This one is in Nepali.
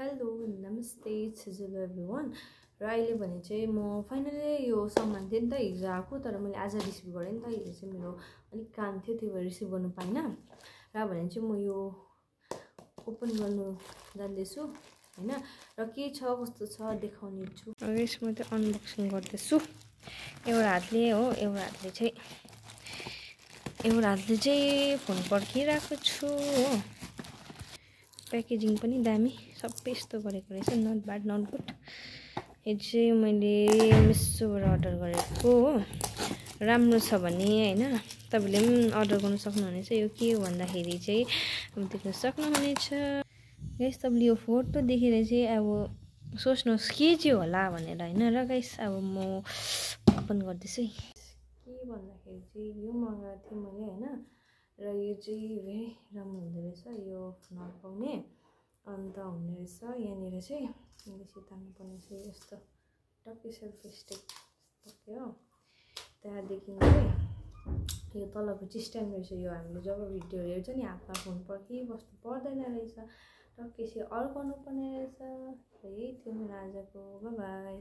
हेलो नमस्ते हेलो एभ्रिवान र अहिले भने चाहिँ म फाइनली यो सामान थियो नि त हिजो आएको तर मैले आज रिसिभ गरेँ नि त हिजो चाहिँ मेरो अलिक काम थियो त्यही भएर रिसिभ गर्नु पाइनँ र भने चाहिँ म यो ओपन गर्नु जान्दैछु हैन र के छ कस्तो छ देखाउने छु यसमा चाहिँ अनबक्सिङ गर्दैछु एउटा हातले चाहिँ फोन पर्खिरहेको छु हो प्याकेजिङ पनि दामी सबै यस्तो गरेको रहेछ नट ब्याड नट गुड यो चाहिँ मैले मिसोबाट अर्डर गरेको हो राम्रो छ भने हैन तपाईले पनि अर्डर गर्न सक्नुहुनेछ यो के हो भन्दाखेरि चाहिँ अब देख्न सक्नुहुनेछ गाइस तपाईले यो फोटो देखेर चाहिँ अब सोच्नुहोस् के चाहिँ होला भनेर हैन र गाइस अब म ओपन गर्दैछु है के भन्दाखेरि चाहिँ यो मगाएको थिएँ मैले हैन र यो चाहिँ भेरी राम्रो हुँदो रहेछ यो नपाउने अन्त हुने रहेछ यहाँनिर चाहिँ यसरी तान्नु पर्ने चाहिँ यस्तो टक्कै सेल्फी स्टिक टक्कै हो त्यहाँदेखि चाहिँ यो तलको चाहिँ स्ट्यान्ड रहेछ यो हामीले जब भिडियो हेर्छ नि हातमा फोन पर्खिबस्नु पर्दैन रहेछ टक्कै चाहिँ अड्काउनु पर्ने रहेछ यही थियो मेरो आजको बाइ बाइ